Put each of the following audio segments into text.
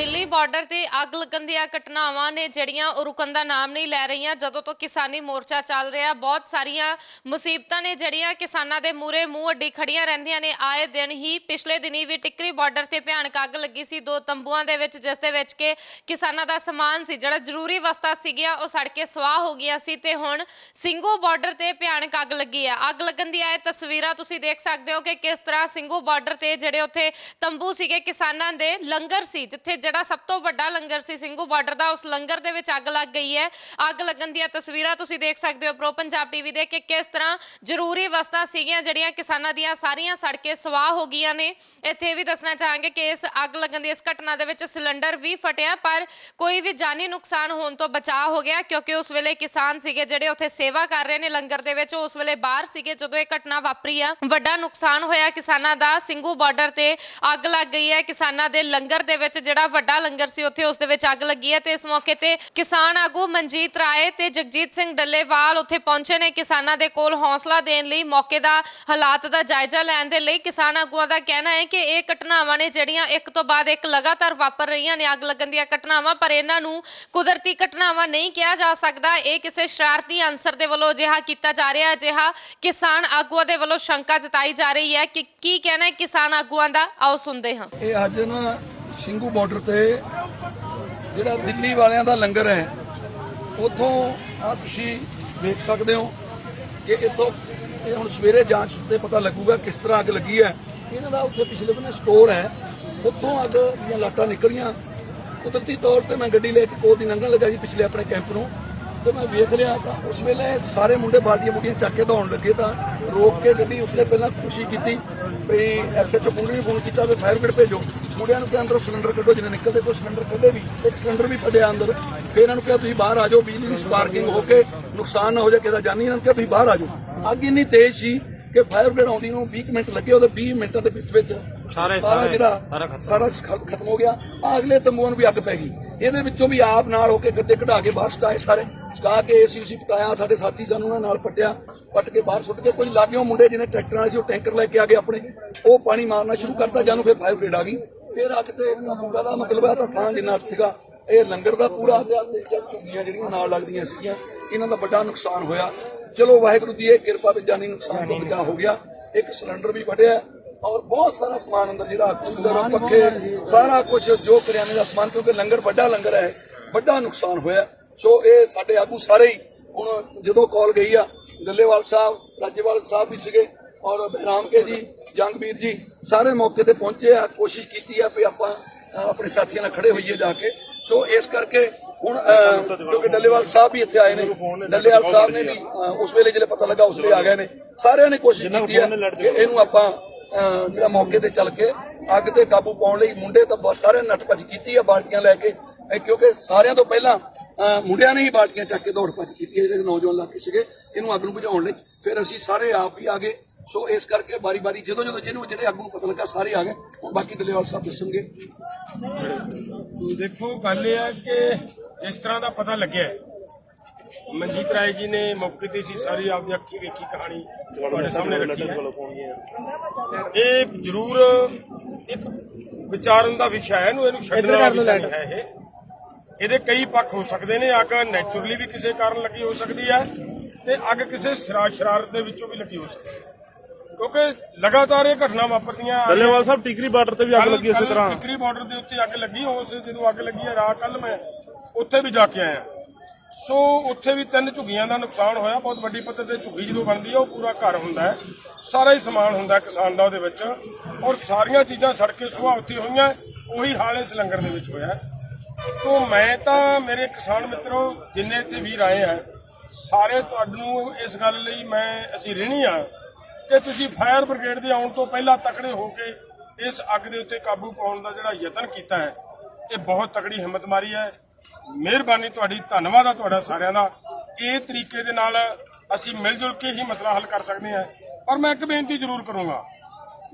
Delhi border ਤੇ ਅੱਗ ਲੱਗਣ ਦੀਆਂ ਘਟਨਾਵਾਂ ਨੇ ਜਿਹੜੀਆਂ ਉਹ ਰੁਕਣ ਦਾ ਨਾਮ ਨਹੀਂ ਲੈ ਰਹੀਆਂ। ਜਦੋਂ ਤੋਂ ਕਿਸਾਨੀ ਮੋਰਚਾ ਚੱਲ ਰਿਹਾ, ਬਹੁਤ ਸਾਰੀਆਂ ਮੁਸੀਬਤਾਂ ਨੇ ਜਿਹੜੀਆਂ ਕਿਸਾਨਾਂ ਦੇ ਮੂਹਰੇ ਮੂੰਹ ਅੱਡੀ ਖੜੀਆਂ ਰਹਿੰਦੀਆਂ ਨੇ। ਆਏ ਦਿਨ ਹੀ ਪਿਛਲੇ ਦਿਨੀ ਵੀ ਟਿੱਕਰੀ ਬਾਰਡਰ ਤੇ ਭਿਆਨਕ ਅੱਗ ਲੱਗੀ ਸੀ ਦੋ ਤੰਬੂਆਂ ਦੇ ਵਿੱਚ, ਜਿਸ ਦੇ ਵਿੱਚ ਕਿ ਕਿਸਾਨਾਂ ਦਾ ਸਮਾਨ ਸੀ, ਜਿਹੜਾ ਜ਼ਰੂਰੀ ਵਸਤਾਂ ਸੀਗੀਆਂ, ਉਹ ਸੜ ਕੇ ਸਵਾਹ ਹੋ ਗਈਆਂ ਸੀ। ਤੇ ਹੁਣ ਸਿੰਘੂ ਬਾਰਡਰ ਤੇ ਭਿਆਨਕ ਅੱਗ ਲੱਗੀ ਹੈ। ਅੱਗ ਲੱਗਣ ਦੀਆਂ ਇਹ ਤਸਵੀਰਾਂ ਤੁਸੀਂ ਦੇਖ ਸਕਦੇ ਹੋ ਕਿ ਕਿਸ ਤਰ੍ਹਾਂ ਸਿੰਘੂ ਬਾਰਡਰ ਤੇ ਜਿਹੜੇ ਉੱਥੇ ਤੰਬੂ ਸੀਗੇ ਕਿਸਾਨਾਂ ਦੇ, ਲੰਗਰ ਸੀ ਜਿੱਥੇ ਜਿਹੜਾ ਸਭ ਤੋਂ ਵੱਡਾ ਲੰਗਰ ਸੀ ਸਿੰਘੂ ਬਾਰਡਰ ਦਾ, ਉਸ ਲੰਗਰ ਦੇ ਵਿੱਚ ਅੱਗ ਲੱਗ ਗਈ ਹੈ। ਅੱਗ ਲੱਗਣ ਦੀਆਂ ਤਸਵੀਰਾਂ ਤੁਸੀਂ ਦੇਖ ਸਕਦੇ ਹੋ ਪ੍ਰੋ ਪੰਜਾਬ ਟੀਵੀ ਦੇ ਕਿ ਕਿਸ ਤਰ੍ਹਾਂ ਜ਼ਰੂਰੀ ਵਸਤਾਂ ਸੀਗੀਆਂ ਜਿਹੜੀਆਂ ਕਿਸਾਨਾਂ ਦੀਆਂ ਸਾਰੀਆਂ ਸੜ ਕੇ ਸਵਾਹ ਹੋ ਗਈਆਂ ਨੇ। ਇੱਥੇ ਵੀ ਦੱਸਣਾ ਚਾਹਾਂਗੇ ਕਿ ਇਸ ਅੱਗ ਲੱਗਣ ਦੀ ਇਸ ਘਟਨਾ ਦੇ ਵਿੱਚ ਸਿਲੰਡਰ ਵੀ ਫਟਿਆ, ਪਰ ਕੋਈ ਵੀ ਜਾਨੀ ਨੁਕਸਾਨ ਹੋਣ ਤੋਂ ਬਚਾਅ ਹੋ ਗਿਆ, ਕਿਉਂਕਿ ਉਸ ਵੇਲੇ ਕਿਸਾਨ ਸੀਗੇ ਜਿਹੜੇ ਉੱਥੇ ਸੇਵਾ ਕਰ ਰਹੇ ਨੇ ਲੰਗਰ ਦੇ ਵਿੱਚ, ਉਸ ਵੇਲੇ ਬਾਹਰ ਸੀਗੇ ਜਦੋਂ ਇਹ ਘਟਨਾ ਵਾਪਰੀ ਆ। ਵੱਡਾ ਨੁਕਸਾਨ ਹੋਇਆ ਕਿਸਾਨਾਂ ਦਾ। ਸਿੰਘੂ ਬਾਰਡਰ ਤੇ ਅੱਗ ਲੱਗ ਗਈ ਹੈ। ਕਿਸਾਨਾਂ ਦੇ ਲੰਗਰ ਦੇ ਵਿੱਚ ਜਿਹੜਾ ਵੱਡਾ ਲੰਗਰ ਸੀ ਉੱਥੇ ਉਸ ਦੇ ਵਿੱਚ ਅੱਗ ਲੱਗੀ ਹੈ। ਤੇ ਇਸ ਮੌਕੇ ਤੇ ਕਿਸਾਨ ਆਗੂ ਮਨਜੀਤ ਰਾਏ ਤੇ ਜਗਜੀਤ ਸਿੰਘ ਡੱਲੇਵਾਲ ਉੱਥੇ ਪਹੁੰਚੇ ਨੇ ਕਿਸਾਨਾਂ ਦੇ ਕੋਲ ਹੌਸਲਾ ਦੇਣ ਲਈ, ਮੌਕੇ ਦਾ ਹਾਲਾਤ ਦਾ ਜਾਇਜ਼ਾ ਲੈਣ ਦੇ ਲਈ। ਕਿਸਾਨ ਆਗੂਆਂ ਦਾ ਕਹਿਣਾ ਹੈ ਕਿ ਇਹ ਘਟਨਾਵਾਂ ਨੇ ਜਿਹੜੀਆਂ ਇੱਕ ਤੋਂ ਬਾਅਦ ਇੱਕ ਲਗਾਤਾਰ ਵਾਪਰ ਰਹੀਆਂ ਨੇ, ਅੱਗ ਲੱਗਣ ਦੀਆਂ ਘਟਨਾਵਾਂ, ਪਰ ਇਹਨਾਂ ਨੂੰ ਕੁਦਰਤੀ ਘਟਨਾਵਾਂ ਨਹੀਂ ਕਿਹਾ ਜਾ ਸਕਦਾ। ਇਹ ਕਿਸੇ ਸ਼ਰਾਰਤੀ ਅਨਸਰ ਦੇ ਵੱਲੋਂ ਅਜਿਹਾ ਕੀਤਾ ਜਾ ਰਿਹਾ, ਅਜਿਹਾ ਕਿਸਾਨ ਆਗੂਆਂ ਦੇ ਵੱਲੋਂ ਸ਼ੰਕਾ ਜਤਾਈ ਜਾ ਰਹੀ ਹੈ ਕਿ ਕੀ ਕਹਿਣਾ ਹੈ ਕਿਸਾਨ ਆਗੂਆਂ ਦਾ, ਆਓ ਸੁਣਦੇ ਹਾਂ। ਇਹ ਅੱਜ ਨਾ ਸਿੰਘੂ ਬਾਰਡਰ ਤੇ ਜਿਹੜਾ ਦਿੱਲੀ ਵਾਲਿਆਂ ਦਾ ਲੰਗਰ ਹੈ, ਉਥੋਂ ਆ ਤੁਸੀਂ ਦੇਖ ਸਕਦੇ ਹੋ ਕਿ ਇਥੋਂ ਇਹ ਹੁਣ ਸਵੇਰੇ ਜਾਂਚ ਤੇ ਪਤਾ ਲੱਗੂਗਾ ਕਿਸ ਤਰ੍ਹਾਂ ਅੱਗ ਲੱਗੀ ਹੈ। ਇਹਨਾਂ ਦਾ ਉੱਥੇ ਪਿਛਲੇ ਬੰਨੇ ਸਟੋਰ ਹੈ, ਉੱਥੋਂ ਅੱਗ ਦੀਆਂ ਲਾਟਾਂ ਨਿਕਲੀਆਂ। ਕੁਦਰਤੀ ਤੌਰ ਤੇ ਮੈਂ ਗੱਡੀ ਲੈ ਕੇ ਕੋਲ ਦੀ ਲੰਘਣ ਲੱਗਾ ਸੀ ਪਿਛਲੇ ਆਪਣੇ ਕੈਂਪ ਨੂੰ, ਤੇ ਮੈਂ ਵੇਖ ਲਿਆ ਤਾਂ ਉਸ ਵੇਲੇ ਸਾਰੇ ਮੁੰਡੇ ਬਾਲਟੀਆਂ ਮੁੰਡੀਆਂ ਚੱਕ ਕੇ ਦੌੜਨ ਲੱਗੇ, ਤਾਂ ਰੋਕ ਕੇ ਗੱਡੀ ਉਸਨੇ ਪਹਿਲਾਂ ਕੋਸ਼ਿਸ਼ ਕੀਤੀ ਵੀ ਐਸਐਚਓ ਪੁੰਡੀ ਨੂੰ ਫੋਨ ਕੀਤਾ ਵੀ ਫਾਇਰ ਬ੍ਰਿਗੇਡ ਭੇਜੋ। ਮੁੰਡਿਆਂ ਨੂੰ ਕਿਹਾ ਅੰਦਰੋਂ ਸਿਲੰਡਰ ਕੱਢੋ, ਜਿਹਨੇ ਨਿਕਲਦੇ ਕੋਈ ਸਿਲੰਡਰ ਕੱਢੇ ਵੀ, ਇੱਕ ਸਿਲੰਡਰ ਵੀ ਕੱਢਿਆ ਅੰਦਰ। ਫਿਰ ਇਹਨਾਂ ਨੂੰ ਕਿਹਾ ਤੁਸੀਂ ਬਾਹਰ ਆ ਜਾਓ, ਬਿਜਲੀ ਦੀ ਸਪਾਰਕਿੰਗ ਹੋ ਕੇ ਨੁਕਸਾਨ ਨਾ ਹੋ ਜਾਏ ਕਿਸੇ ਦਾ ਜਾਨੀ। ਇਹਨਾਂ ਨੂੰ ਕਿਹਾ ਤੁਸੀਂ ਬਾਹਰ ਆ ਜਾਓ। ਅੱਗ ਇੰਨੀ ਤੇਜ਼ ਸੀ ਕਿ ਫਾਇਰ ਬ੍ਰਿਗੇਡ ਆਉਂਦੀ ਨੂੰ 20 ਮਿੰਟ ਲੱਗੇ, ਉਹਦੇ 20 ਮਿੰਟਾਂ ਦੇ ਵਿੱਚ ਸਾਰਾ ਖਤਮ ਹੋ ਗਿਆ। ਅਗਲੇ ਤੰਬੂਆਂ ਨੂੰ ਵੀ ਅੱਗ ਪੈ ਗਈ। ਇਹਦੇ ਵਿੱਚੋਂ ਵੀ ਆਪ ਨਾਲ ਹੋ ਕੇ ਗੱਡੇ ਕਢਾ ਕੇ ਬਾਹਰ ਸਟਾਏ, ਸਾਰੇ ਸਟਾ ਕੇ ਏਸੀ ਪਟਾਇਆ। ਸਾਡੇ ਸਾਥੀ ਸਾਨੂੰ ਨਾਲ ਪੱਟ ਕੇ ਬਾਹਰ ਸੁੱਟ ਕੇ, ਕੁਝ ਲਾਗਿਓ ਮੁੰਡੇ ਜਿਹਨੇ ਟਰੈਕਟਰ ਵਾਲੇ ਸੀ ਉਹ ਟੈਂਕਰ ਲੈ ਕੇ ਆ ਗਏ ਆਪਣੇ, ਉਹ ਪਾਣੀ ਮਾਰਨਾ ਸ਼ੁਰੂ ਕਰਤਾ। ਜਾਨੂੰ ਫਿਰ ਫਾਇਰ ਬ੍ਰਿਗੇਡ ਆ ਗਈ। ਫਿਰ ਅੱਗ ਤੇ ਕਾਬੂ ਦਾ ਮਤਲਬ ਹੈ ਤਾਂ ਥਾਂ ਜਿੰਨਾ ਸੀਗਾ ਇਹ ਲੰਗਰ ਦਾ ਪੂਰਾ ਆ ਗਿਆ, ਤੇ ਝੁੱਗੀਆਂ ਜਿਹੜੀਆਂ ਨਾਲ ਲੱਗਦੀਆਂ ਸੀਗੀਆਂ, ਇਹਨਾਂ ਦਾ ਵੱਡਾ ਨੁਕਸਾਨ ਹੋਇਆ। ਚਲੋ ਵਾਹਿਗੁਰੂ ਦੀ ਇਹ ਕਿਰਪਾ ਵਿੱਚ ਜਾਨੀ ਨੁਕਸਾਨ ਤੋਂ ਬਚਾਅ ਹੋ ਗਿਆ। ਇੱਕ ਸਿਲੰਡਰ ਵੀ ਫਟਿਆ ਔਰ ਬਹੁਤ ਸਾਰਾ ਸਮਾਨ ਅੰਦਰ ਜਿਹੜਾ ਕੂਲਰ, ਪੱਖੇ, ਸਾਰਾ ਕੁਝ ਜੋ ਕਰਿਆਨੇ ਦਾ ਸਮਾਨ, ਕਿਉਂਕਿ ਲੰਗਰ ਵੱਡਾ ਲੰਗਰ ਹੈ, ਵੱਡਾ ਨੁਕਸਾਨ ਹੋਇਆ। ਸੋ ਇਹ ਸਾਡੇ ਆਗੂ ਸਾਰੇ ਹੀ ਹੁਣ ਜਦੋਂ ਕਾਲ ਗਈ ਆ, ਡੱਲੇਵਾਲ ਸਾਹਿਬ, ਰਾਜੇਵਾਲ ਸਾਹਿਬ ਵੀ ਸੀਗੇ ਔਰ ਬਹਿਰਾਮ ਕੇ ਜੀ, ਜੰਗਵੀਰ ਜੀ, ਸਾਰੇ ਮੌਕੇ ਤੇ ਪਹੁੰਚੇ ਆ। ਕੋਸ਼ਿਸ਼ ਕੀਤੀ ਆ ਵੀ ਆਪਾਂ ਆਪਣੇ ਸਾਥੀਆਂ ਨਾਲ ਖੜੇ ਹੋਈਏ ਜਾ ਕੇ। ਸੋ ਇਸ ਕਰਕੇ ਹੁਣ ਕਿਉਂਕਿ ਡੱਲੇਵਾਲ ਸਾਹਿਬ ਵੀ ਇੱਥੇ ਆਏ ਨੇ, ਡੱਲੇਵਾਲ ਸਾਹਿਬ ਨੇ ਵੀ ਉਸ ਵੇਲੇ ਜਿਹੜੇ ਪਤਾ ਲੱਗਾ ਉਸ ਵੇਲੇ ਆ ਗਏ ਨੇ। ਸਾਰਿਆਂ ਨੇ ਕੋਸ਼ਿਸ਼ ਕੀਤੀ ਹੈ ਕਿ ਇਹਨੂੰ ਆਪਾਂ ਜਿਹੜਾ ਮੌਕੇ ਤੇ ਚੱਲ ਕੇ ਅੱਗ ਤੇ ਕਾਬੂ ਪਾਉਣ ਲਈ, ਮੁੰਡੇ ਤਾਂ ਬਹੁਤ ਸਾਰੇ ਨੱਠ ਭੱਜ ਕੀਤੀ ਆ ਬਾਲਟੀਆਂ ਲੈ ਕੇ, ਕਿਉਂਕਿ ਸਾਰਿਆਂ ਤੋਂ ਪਹਿਲਾਂ ਮੁੰਡਿਆਂ ਨੇ ਹੀ ਬਾਲਟੀਆਂ ਚੱਕ ਕੇ ਦੌੜ ਭੱਜ ਕੀਤੀ ਹੈ ਜਿਹੜੇ ਨੌਜਵਾਨ ਲੱਗੇ ਸੀਗੇ ਇਹਨੂੰ ਅੱਗ ਨੂੰ ਬੁਝਾਉਣ ਲਈ। ਫਿਰ ਅਸੀਂ ਸਾਰੇ ਆਪ ਹੀ ਆ ਗਏ। ਸੋ ਇਸ ਕਰਕੇ ਬਾਰੀ ਜਦੋਂ ਜਿਹਨੂੰ ਜਿਹੜੇ ਅੱਗ ਨੂੰ ਪਤਾ ਲੱਗਾ ਸਾਰੇ ਆ ਗਏ। ਹੁਣ ਬਾਕੀ ਡੱਲੇਵਾਲ ਸਾਹਿਬ ਦੱਸਣਗੇ। ਦੇਖੋ ਗੱਲ ਇਹ ਹੈ ਕਿ ਜਿਸ ਤਰ੍ਹਾਂ ਦਾ ਪਤਾ ਲੱਗਿਆ, ਮਨਜੀਤ ਰਾਏ ਜੀ ਨੇ ਮੌਕੇ ਤੇ ਸੀ, ਸਾਰੀ ਆਪਦੀ ਅੱਖੀ ਵੇਖੀ ਕਹਾਣੀ ਤੁਹਾਡੇ ਸਾਹਮਣੇ ਰੱਖੀ ਹੈ। ਇਹ ਜ਼ਰੂਰ ਇੱਕ ਵਿਚਾਰਨ ਦਾ ਵਿਸ਼ਾ ਹੈ, ਇਹਨੂੰ ਛੱਡਣ ਵਾਲਾ ਵਿਸ਼ਾ ਨਹੀਂ ਹੈ। ਇਹਦੇ ਕਈ ਪੱਖ ਹੋ ਸਕਦੇ ਨੇ। ਅੱਗ ਨੈਚੁਰਲੀ ਵੀ ਕਿਸੇ ਕਾਰਨ ਲੱਗੀ ਹੋ ਸਕਦੀ ਹੈ ਤੇ ਅੱਗ ਕਿਸੇ ਸ਼ਰਾਰਤ ਦੇ ਵਿੱਚੋਂ ਵੀ ਲੱਗੀ ਹੋ ਸਕਦੀ ਹੈ, ਕਿਉਂਕਿ ਲਗਾਤਾਰ ਇਹ ਘਟਨਾ ਵਾਪਰਦੀਆਂ। ਡੱਲੇਵਾਲ ਸਾਹਿਬ ਟਿਕਰੀ ਬਾਰਡਰ ਤੇ ਵੀ ਅੱਗ ਲੱਗੀ ਇਸੇ ਤਰ੍ਹਾਂ। ਟਿਕਰੀ ਬਾਰਡਰ ਦੇ ਉੱਤੇ ਅੱਗ ਲੱਗੀ, ਉਸ ਜਦੋਂ ਅੱਗ ਲੱਗੀ ਹੈ ਰਾਤ, ਕੱਲ ਮੈਂ ਉੱਥੇ ਵੀ ਜਾ ਕੇ ਆਇਆ। ਸੋ ਉੱਥੇ ਵੀ 3 ਝੁੱਗੀਆਂ ਦਾ ਨੁਕਸਾਨ ਹੋਇਆ। ਬਹੁਤ ਵੱਡੀ ਪੱਧਰ ਤੇ ਝੁੱਗੀ ਜਦੋਂ ਬਣਦੀ ਹੈ ਉਹ ਪੂਰਾ ਘਰ ਹੁੰਦਾ ਹੈ, ਸਾਰਾ ਹੀ ਸਮਾਨ ਹੁੰਦਾ ਕਿਸਾਨ ਦਾ ਉਹਦੇ ਵਿੱਚ, ਔਰ ਸਾਰੀਆਂ ਚੀਜ਼ਾਂ ਸੜ ਕੇ ਸੁਆਹ ਉੱਥੇ ਹੋਈਆਂ। ਉਹੀ ਹਾਲ ਇਸ ਲੰਗਰ ਦੇ ਵਿੱਚ ਹੋਇਆ। ਤੋ ਮੈਂ ਤਾਂ ਮੇਰੇ ਕਿਸਾਨ ਮਿੱਤਰੋ ਜਿੰਨੇ ਇੱਥੇ ਵੀਰ ਆਏ ਆ, ਸਾਰੇ ਤੁਹਾਨੂੰ ਇਸ ਗੱਲ ਲਈ ਅਸੀਂ ਰਹਿਣੀ ਆ ਕਿ ਤੁਸੀਂ ਫਾਇਰ ਬ੍ਰਿਗੇਡ ਦੇ ਆਉਣ ਤੋਂ ਪਹਿਲਾਂ ਤਕੜੇ ਹੋ ਕੇ ਇਸ ਅੱਗ ਦੇ ਉੱਤੇ ਕਾਬੂ ਪਾਉਣ ਦਾ ਜਿਹੜਾ ਯਤਨ ਕੀਤਾ ਹੈ, ਇਹ ਬਹੁਤ ਤਕੜੀ ਹਿੰਮਤ ਮਾਰੀ ਹੈ। ਮਿਹਰਬਾਨੀ ਤੁਹਾਡੀ, ਧੰਨਵਾਦ ਆ ਤੁਹਾਡਾ ਸਾਰਿਆਂ ਦਾ। ਇਹ ਤਰੀਕੇ ਦੇ ਨਾਲ ਅਸੀਂ ਮਿਲ ਜੁਲ ਕੇ ਹੀ ਮਸਲਾ ਹੱਲ ਕਰ ਸਕਦੇ ਹਾਂ। ਪਰ ਮੈਂ ਇੱਕ ਬੇਨਤੀ ਜ਼ਰੂਰ ਕਰੂੰਗਾ,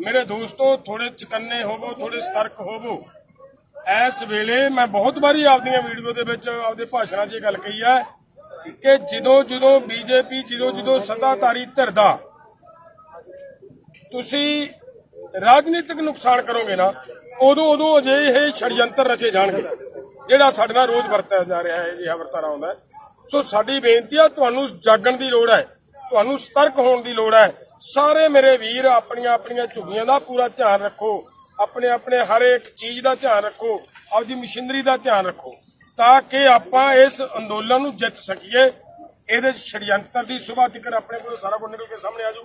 ਮੇਰੇ ਦੋਸਤੋ, ਥੋੜੇ ਚਕੰਨੇ ਹੋਵੋ, ਥੋੜੇ ਸਤਰਕ ਹੋਵੋ। ਇਸ ਵੇਲੇ ਮੈਂ ਬਹੁਤ ਵਾਰੀ ਆਪਦੀਆਂ ਵੀਡੀਓ ਦੇ ਵਿੱਚ, ਆਪਦੇ ਭਾਸ਼ਣਾਂ 'ਚ ਇਹ ਗੱਲ ਕਹੀ ਹੈ ਕਿ ਜਦੋਂ ਬੀਜੇਪੀ, ਜਦੋਂ ਸੱਤਾਧਾਰੀ ਧਿਰ ਦਾ ਤੁਸੀਂ ਰਾਜਨੀਤਿਕ ਨੁਕਸਾਨ ਕਰੋਗੇ ਨਾ, ਉਦੋਂ ਅਜੇ ਇਹ ਛੜਯੰਤਰ ਰਚੇ ਜਾਣਗੇ ਜਿਹੜਾ ਸਾਡੇ ਨਾਲ ਰੋਜ਼ ਵਰਤਿਆ ਜਾ ਰਿਹਾ ਹੈ, ਅਜਿਹਾ ਵਰਤਾਰਾ ਆਉਂਦਾ ਹੈ। ਸੋ ਸਾਡੀ ਬੇਨਤੀ ਆ, ਤੁਹਾਨੂੰ ਜਾਗਣ ਦੀ ਲੋੜ ਹੈ, ਤੁਹਾਨੂੰ ਸਤਰਕ ਹੋਣ ਦੀ ਲੋੜ ਹੈ। ਸਾਰੇ ਮੇਰੇ ਵੀਰ ਆਪਣੀਆਂ ਝੁੱਗੀਆਂ ਦਾ ਪੂਰਾ ਧਿਆਨ ਰੱਖੋ, ਆਪਣੇ ਹਰ ਇੱਕ ਚੀਜ਼ ਦਾ ਧਿਆਨ ਰੱਖੋ, ਆਪਦੀ ਮਸ਼ੀਨਰੀ ਦਾ ਧਿਆਨ ਰੱਖੋ, ਤਾਂ ਕਿ ਆਪਾਂ ਇਸ ਅੰਦੋਲਨ ਨੂੰ ਜਿੱਤ ਸਕੀਏ। ਇਹਦੇ ਛੜਯੰਤਰ ਦੀ ਸੁਭਾ ਤੱਕ ਆਪਣੇ ਕੋਲ ਸਾਰਾ ਕੁਝ ਨਿਕਲ ਕੇ ਸਾਹਮਣੇ ਆ ਜਾਊ।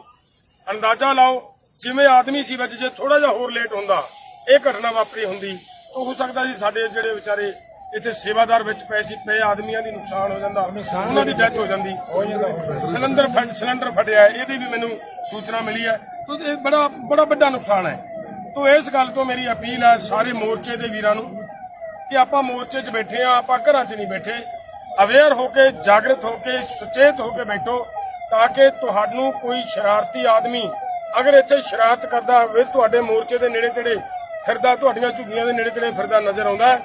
ਅੰਦਾਜ਼ਾ ਲਾਓ, ਜਿਵੇਂ ਆਦਮੀ ਸੀ ਵਿੱਚ ਜੇ ਥੋੜਾ ਜਿਹਾ ਹੋਰ ਲੇਟ ਹੁੰਦਾ, ਇਹ ਘਟਨਾ ਵਾਪਰੀ ਹੁੰਦੀ ਤਾਂ ਹੋ ਸਕਦਾ ਸੀ ਸਾਡੇ ਜਿਹੜੇ ਵਿਚਾਰੇ ਇੱਥੇ ਸੇਵਾਦਾਰ ਵਿੱਚ ਪਏ ਆਦਮੀਆਂ ਦੀ ਨੁਕਸਾਨ ਹੋ ਜਾਂਦਾ, ਉਹਨਾਂ ਦੀ ਡੈਥ ਹੋ ਜਾਂਦੀ। ਸਿਲੰਡਰ ਫਟਿਆ, ਇਹਦੀ ਵੀ ਮੈਨੂੰ ਸੂਚਨਾ ਮਿਲੀ ਹੈ। ਤਾਂ ਇਹ ਬੜਾ ਵੱਡਾ ਨੁਕਸਾਨ ਹੈ। ਤਾਂ ਇਸ ਗੱਲ ਤੋਂ ਮੇਰੀ ਅਪੀਲ ਹੈ ਸਾਰੇ ਮੋਰਚੇ ਦੇ ਵੀਰਾਂ ਨੂੰ ਕਿ ਆਪਾਂ ਮੋਰਚੇ 'ਚ ਬੈਠੇ ਆ, ਆਪਾਂ ਘਰਾਂ 'ਚ ਨਹੀਂ ਬੈਠੇ। ਅਵੇਅਰ ਹੋ ਕੇ, ਜਾਗਰਤ ਹੋ ਕੇ, ਸੁਚੇਤ ਹੋ ਕੇ ਬੈਠੋ, ਤਾਂ ਕਿ ਤੁਹਾਨੂੰ ਕੋਈ ਸ਼ਰਾਰਤੀ ਆਦਮੀ ਅਗਰ ਇੱਥੇ ਸ਼ਰਾਰਤ ਕਰਦਾ ਹੋਵੇ, ਤੁਹਾਡੇ ਮੋਰਚੇ ਦੇ ਨੇੜੇ ਤੇੜੇ ਫਿਰਦਾ, ਤੁਹਾਡੀਆਂ ਝੁੱਗੀਆਂ ਦੇ ਨੇੜੇ ਤੇੜੇ ਫਿਰਦਾ ਨਜ਼ਰ ਆਉਂਦਾ,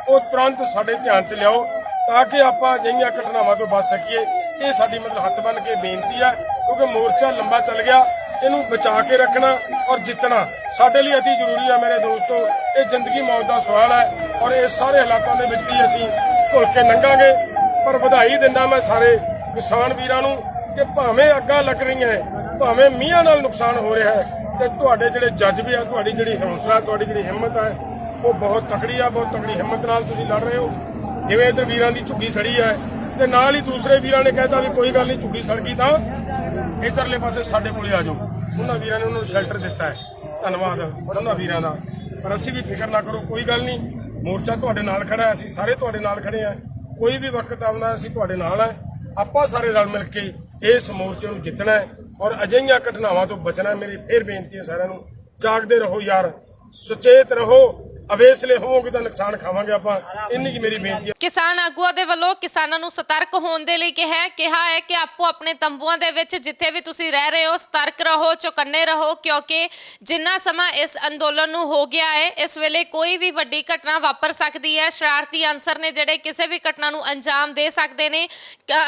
ਉਹ ਤੁਰੰਤ ਸਾਡੇ ਧਿਆਨ 'ਚ ਲਿਆਓ, ਤਾਂ ਕਿ ਆਪਾਂ ਅਜਿਹੀਆਂ ਘਟਨਾਵਾਂ ਤੋਂ ਬਚ ਸਕੀਏ। ਇਹ ਸਾਡੀ ਮਤਲਬ ਹੱਥ ਬੰਨ੍ਹ ਕੇ ਬੇਨਤੀ ਹੈ, ਕਿਉਂਕਿ ਮੋਰਚਾ ਲੰਬਾ ਚੱਲ ਗਿਆ, ਇਹਨੂੰ ਬਚਾ ਕੇ ਰੱਖਣਾ ਔਰ ਜਿੱਤਣਾ ਸਾਡੇ ਲਈ ਅਤੀ ਜ਼ਰੂਰੀ ਹੈ। ਮੇਰੇ ਦੋਸਤੋ, ਇਹ ਜ਼ਿੰਦਗੀ ਮੌਤ ਦਾ ਸਵਾਲ ਹੈ ਔਰ ਇਸ ਸਾਰੇ ਹਾਲਾਤਾਂ ਦੇ ਵਿੱਚ ਵੀ ਅਸੀਂ ਘੁਲ ਕੇ ਲੰਘਾਂਗੇ। ਪਰ ਵਧਾਈ ਦਿੰਦਾ ਮੈਂ ਸਾਰੇ ਕਿਸਾਨ ਵੀਰਾਂ ਨੂੰ ਕਿ ਭਾਵੇਂ ਅੱਗਾਂ ਲੱਗ ਰਹੀਆਂ, ਭਾਵੇਂ ਮੀਂਹਾਂ ਨਾਲ ਨੁਕਸਾਨ ਹੋ ਰਿਹਾ ਹੈ, ਤੇ ਤੁਹਾਡੇ ਜਿਹੜੇ ਜਜ਼ਬੇ ਆ, ਤੁਹਾਡੀ ਜਿਹੜੀ ਹੌਸਲਾ, ਤੁਹਾਡੀ ਜਿਹੜੀ ਹਿੰਮਤ ਹੈ, ਉਹ ਬਹੁਤ ਤਕੜੀ ਆ। ਬਹੁਤ ਤਕੜੀ ਹਿੰਮਤ ਨਾਲ ਤੁਸੀਂ ਲੜ ਰਹੇ ਹੋ। ਜਿਵੇਂ ਇੱਧਰ ਵੀਰਾਂ ਦੀ ਝੁੱਗੀ ਸੜੀ ਹੈ ਤੇ ਨਾਲ ਹੀ ਦੂਸਰੇ ਵੀਰਾਂ ਨੇ ਕਹਿਤਾ ਵੀ ਕੋਈ ਗੱਲ ਨਹੀਂ, ਝੁੱਗੀ ਸੜ ਗਈ ਤਾਂ ਇੱਧਰਲੇ ਪਾਸੇ ਸਾਡੇ ਕੋਲੇ ਆ ਜਾਓ। ਉਹਨਾਂ ਵੀਰਾਂ ਨੇ ਉਹਨਾਂ ਨੂੰ ਸ਼ੈਲਟਰ ਦਿੱਤਾ ਹੈ, ਧੰਨਵਾਦ ਉਹਨਾਂ ਵੀਰਾਂ ਦਾ। ਪਰ ਅਸੀਂ ਵੀ ਫਿਕਰ ਨਾ ਕਰੋ, ਕੋਈ ਗੱਲ ਨਹੀਂ, ਮੋਰਚਾ ਤੁਹਾਡੇ ਨਾਲ ਖੜਾ ਹੈ, ਅਸੀਂ ਸਾਰੇ ਤੁਹਾਡੇ ਨਾਲ ਖੜੇ ਆ। ਕੋਈ ਵੀ ਵਕਤ ਆਉਂਦਾ ਅਸੀਂ ਤੁਹਾਡੇ ਨਾਲ ਹੈ। ਆਪਾਂ ਸਾਰੇ ਰਲ ਮਿਲ ਕੇ ਇਸ ਮੋਰਚੇ ਨੂੰ ਜਿੱਤਣਾ ਹੈ ਔਰ ਅਜਿਹੀਆਂ ਘਟਨਾਵਾਂ ਤੋਂ ਬਚਣਾ। ਮੇਰੀ ਫੇਰ ਬੇਨਤੀ ਹੈ ਸਾਰਿਆਂ ਨੂੰ, ਜਾਗਦੇ ਰਹੋ ਯਾਰ, ਸੁਚੇਤ ਰਹੋ। ਅਵੇਸਲੇ ਹੋਵੋਗੇ ਤਾਂ ਨੁਕਸਾਨ ਖਾਵਾਂਗੇ ਆਪਾਂ, ਇੰਨੀ ਕੀ ਮੇਰੀ ਬੇਨਤੀ ਹੈ। ਕਿਸਾਨ ਆਗੂਆਂ ਦੇ ਵੱਲੋਂ ਕਿਸਾਨਾਂ ਨੂੰ ਸਤਰਕ ਹੋਣ ਦੇ ਲਈ ਕਿਹਾ ਹੈ ਕਿ ਆਪੋ ਆਪਣੇ ਤੰਬੂਆਂ ਦੇ ਵਿੱਚ ਜਿੱਥੇ ਵੀ ਤੁਸੀਂ ਰਹਿ ਰਹੇ ਹੋ, ਸਤਰਕ ਰਹੋ, ਚੌਕੰਨੇ ਰਹੋ, ਕਿਉਂਕਿ ਜਿੰਨਾ ਸਮਾਂ ਇਸ ਅੰਦੋਲਨ ਨੂੰ ਹੋ ਗਿਆ ਹੈ, ਇਸ ਵੇਲੇ ਕੋਈ ਵੀ ਵੱਡੀ ਘਟਨਾ ਵਾਪਰ ਸਕਦੀ ਹੈ। ਸ਼ਰਾਰਤੀ ਅਨਸਰ ਨੇ ਜਿਹੜੇ ਕਿਸੇ ਵੀ ਘਟਨਾ ਨੂੰ ਅੰਜਾਮ ਦੇ ਸਕਦੇ ਨੇ।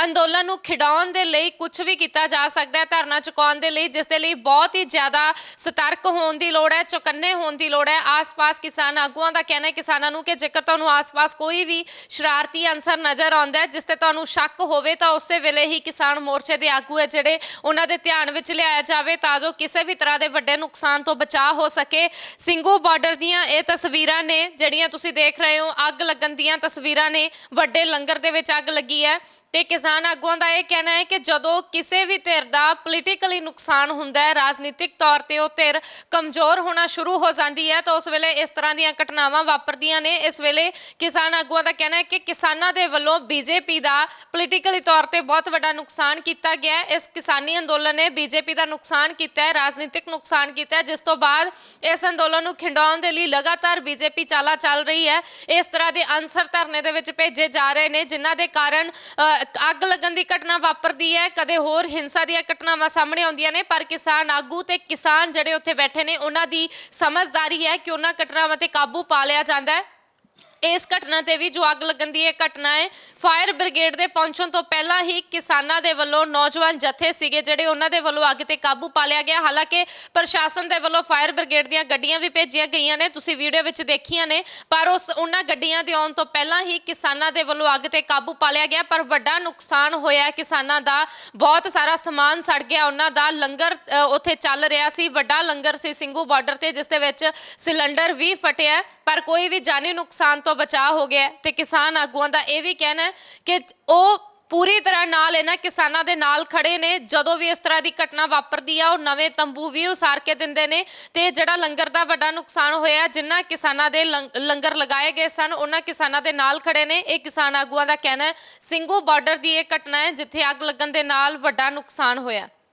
ਅੰਦੋਲਨ ਨੂੰ ਖਿਡਾਉਣ ਦੇ ਲਈ ਕੁਝ ਵੀ ਕੀਤਾ ਜਾ ਸਕਦਾ ਹੈ, ਧਰਨਾ ਚੁਕਾਉਣ ਦੇ ਲਈ, ਜਿਸ ਦੇ ਲਈ ਬਹੁਤ ਹੀ ਜ਼ਿਆਦਾ ਸਤਰਕ ਹੋਣ ਦੀ ਲੋੜ ਹੈ, ਚੌਕੰਨੇ ਹੋਣ ਦੀ ਲੋੜ ਹੈ। ਆਸ-ਪਾਸ ਕਿਸਾਨ ਆਗੂਆਂ ਦਾ ਕਹਿਣਾ ਹੈ ਕਿਸਾਨਾਂ ਨੂੰ ਕਿ ਜੇਕਰ ਤੁਹਾਨੂੰ ਆਸ-ਪਾਸ ਕੋਈ ਵੀ ਸ਼ਰਾਰਤੀ ਅਨਸਰ ਨਜ਼ਰ ਆਉਂਦਾ ਹੈ, ਜਿਸ ਤੇ ਤੁਹਾਨੂੰ ਸ਼ੱਕ ਹੋਵੇ, ਤਾਂ ਉਸੇ ਵੇਲੇ ਹੀ ਕਿਸਾਨ ਮੋਰਚੇ ਦੇ ਆਗੂ ਹੈ ਜਿਹੜੇ ਉਹਨਾਂ ਦੇ ਧਿਆਨ ਵਿੱਚ ਲਿਆਇਆ ਜਾਵੇ, ਤਾਂ ਜੋ ਕਿਸੇ ਵੀ ਤਰ੍ਹਾਂ ਦੇ ਵੱਡੇ ਨੁਕਸਾਨ ਤੋਂ ਬਚਾਅ ਹੋ ਸਕੇ। ਸਿੰਘੂ ਬਾਰਡਰ ਦੀਆਂ ਇਹ ਤਸਵੀਰਾਂ ਨੇ ਜਿਹੜੀਆਂ ਤੁਸੀਂ ਦੇਖ ਰਹੇ ਹੋ, ਅੱਗ ਲੱਗਣ ਦੀਆਂ ਤਸਵੀਰਾਂ ਨੇ। ਵੱਡੇ ਲੰਗਰ ਦੇ ਵਿੱਚ ਅੱਗ ਲੱਗੀ ਹੈ ਤੇ ਕਿਸਾਨ ਆਗੂਆਂ ਦਾ ਇਹ ਕਹਿਣਾ ਹੈ ਕਿ ਜਦੋਂ ਕਿਸੇ ਵੀ ਧਿਰ ਦਾ ਪੋਲੀਟੀਕਲੀ ਨੁਕਸਾਨ ਹੁੰਦਾ ਹੈ, ਰਾਜਨੀਤਿਕ ਤੌਰ ਤੇ ਉਹ ਧਿਰ ਕਮਜ਼ੋਰ ਹੋਣਾ ਸ਼ੁਰੂ ਹੋ ਜਾਂਦੀ ਹੈ, ਤਾਂ ਉਸ ਵੇਲੇ ਇਸ ਤਰ੍ਹਾਂ ਦੀਆਂ ਘਟਨਾਵਾਂ ਵਾਪਰਦੀਆਂ ਨੇ। ਇਸ ਵੇਲੇ ਕਿਸਾਨ ਆਗੂਆਂ ਦਾ ਕਹਿਣਾ ਹੈ ਕਿ ਕਿਸਾਨਾਂ ਦੇ ਵੱਲੋਂ ਬੀਜੇਪੀ ਦਾ ਪੋਲੀਟੀਕਲੀ ਤੌਰ ਤੇ ਬਹੁਤ ਵੱਡਾ ਨੁਕਸਾਨ ਕੀਤਾ ਗਿਆ ਹੈ। ਇਸ ਕਿਸਾਨੀ ਅੰਦੋਲਨ ਨੇ ਬੀਜੇਪੀ ਦਾ ਨੁਕਸਾਨ ਕੀਤਾ ਹੈ, ਰਾਜਨੀਤਿਕ ਨੁਕਸਾਨ ਕੀਤਾ ਹੈ, ਜਿਸ ਤੋਂ ਬਾਅਦ ਇਸ ਅੰਦੋਲਨ ਨੂੰ ਖਿੰਡਾਉਣ ਦੇ ਲਈ ਲਗਾਤਾਰ ਬੀਜੇਪੀ ਚਾਲਾਂ ਚੱਲ ਰਹੀ ਹੈ। ਇਸ ਤਰ੍ਹਾਂ ਦੇ ਅਨਸਰ ਧਰਨੇ ਦੇ ਵਿੱਚ ਭੇਜੇ ਜਾ ਰਹੇ ਨੇ, ਜਿਨ੍ਹਾਂ ਦੇ ਕਾਰਨ ਅੱਗ ਲੱਗਣ ਦੀ ਘਟਨਾ ਵਾਪਰਦੀ ਹੈ, ਕਦੇ ਹੋਰ ਹਿੰਸਾ ਦੀਆਂ ਘਟਨਾਵਾਂ ਸਾਹਮਣੇ ਆਉਂਦੀਆਂ ਨੇ। ਪਰ ਕਿਸਾਨ ਆਗੂ ਤੇ ਕਿਸਾਨ ਜਿਹੜੇ ਉੱਥੇ ਬੈਠੇ ਨੇ, ਉਹਨਾਂ ਦੀ ਸਮਝਦਾਰੀ ਹੈ ਕਿ ਉਹਨਾਂ ਘਟਨਾਵਾਂ ਤੇ ਕਾਬੂ ਪਾ ਲਿਆ ਜਾਂਦਾ ਹੈ। ਇਸ ਘਟਨਾ ਤੇ ਵੀ ਜੋ ਅੱਗ ਲੱਗਣ ਦੀ ਇਹ ਘਟਨਾ ਹੈ, ਫਾਇਰ ਬ੍ਰਿਗੇਡ ਦੇ ਪਹੁੰਚਣ ਤੋਂ ਪਹਿਲਾਂ ਹੀ ਕਿਸਾਨਾਂ ਦੇ ਵੱਲੋਂ ਨੌਜਵਾਨ ਜਥੇ ਸੀਗੇ ਜਿਹੜੇ ਉਹਨਾਂ ਦੇ ਵੱਲੋਂ ਅੱਗ ਤੇ ਕਾਬੂ ਪਾ ਲਿਆ ਗਿਆ। ਹਾਲਾਂਕਿ ਪ੍ਰਸ਼ਾਸਨ ਦੇ ਵੱਲੋਂ ਫਾਇਰ ਬ੍ਰਿਗੇਡ ਦੀਆਂ ਗੱਡੀਆਂ ਵੀ ਭੇਜੀਆਂ ਗਈਆਂ ਨੇ, ਤੁਸੀਂ ਵੀਡੀਓ ਵਿੱਚ ਦੇਖੀਆਂ ਨੇ, ਪਰ ਉਹਨਾਂ ਗੱਡੀਆਂ ਦੇ ਆਉਣ ਤੋਂ ਪਹਿਲਾਂ ਹੀ ਕਿਸਾਨਾਂ ਦੇ ਵੱਲੋਂ ਅੱਗ ਤੇ ਕਾਬੂ ਪਾ ਲਿਆ ਗਿਆ। ਪਰ ਵੱਡਾ ਨੁਕਸਾਨ ਹੋਇਆ ਕਿਸਾਨਾਂ ਦਾ, ਬਹੁਤ ਸਾਰਾ ਸਮਾਨ ਸੜ ਗਿਆ। ਉਹਨਾਂ ਦਾ ਲੰਗਰ ਉੱਥੇ ਚੱਲ ਰਿਹਾ ਸੀ, ਵੱਡਾ ਲੰਗਰ ਸੀ ਸਿੰਘੂ ਬਾਰਡਰ ਤੇ, ਜਿਸ ਦੇ ਵਿੱਚ ਸਿਲੰਡਰ ਵੀ ਫਟਿਆ, ਪਰ ਕੋਈ ਵੀ ਜਾਨੀ ਨੁਕਸਾਨ ਤੋਂ ਬਚਾਅ ਹੋ ਗਿਆ। ਤੇ ਕਿਸਾਨ ਆਗੂਆਂ ਦਾ ਇਹ ਵੀ ਕਹਿਣਾ ਹੈ ਕਿ ਉਹ ਪੂਰੀ ਤਰ੍ਹਾਂ ਨਾਲ ਇਹਨਾਂ ਕਿਸਾਨਾਂ ਦੇ ਨਾਲ ਖੜੇ ਨੇ। ਜਦੋਂ ਵੀ ਇਸ ਤਰ੍ਹਾਂ ਦੀ ਘਟਨਾ ਵਾਪਰਦੀ ਆ, ਉਹ ਨਵੇਂ ਤੰਬੂ ਵੀ ਉਸਾਰ ਕੇ ਦਿੰਦੇ ਨੇ। ਤੇ ਜਿਹੜਾ ਲੰਗਰ ਦਾ ਵੱਡਾ ਨੁਕਸਾਨ ਹੋਇਆ, ਜਿਨ੍ਹਾਂ ਕਿਸਾਨਾਂ ਦੇ ਲੰਗਰ ਲਗਾਏ ਗਏ ਸਨ, ਉਹਨਾਂ ਕਿਸਾਨਾਂ ਦੇ ਨਾਲ ਖੜੇ ਨੇ। ਇਹ ਕਿਸਾਨ ਆਗੂਆਂ ਦਾ ਕਹਿਣਾ ਹੈ। ਸਿੰਘੂ ਬਾਰਡਰ ਦੀ ਇਹ ਘਟਨਾ ਹੈ ਜਿੱਥੇ ਅੱਗ ਲੱਗਣ ਦੇ ਨਾਲ ਵੱਡਾ ਨੁਕਸਾਨ ਹੋਇਆ।